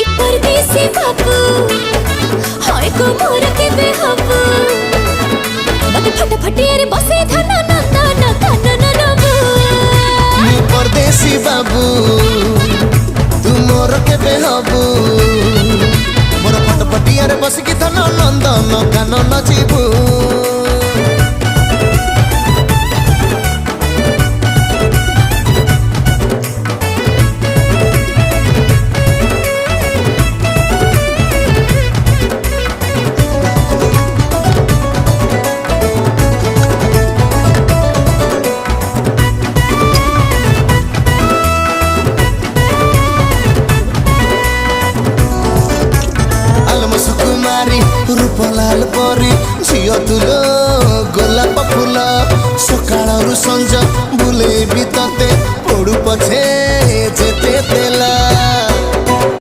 एक परदेसी बाबू हाय को मोर के बेहबू मत फटाफटी अरे बसे था ना ना ना ना ना ना ना मी परदेसी बाबू तू मोर के बेहबू मोर फटाफटी अरे बस की था ना नंदन कानन जीबू रूपलाल परी झियो तुलो गोलाप फूल सकाळरू संज बुलेबी तते पड़ू पछे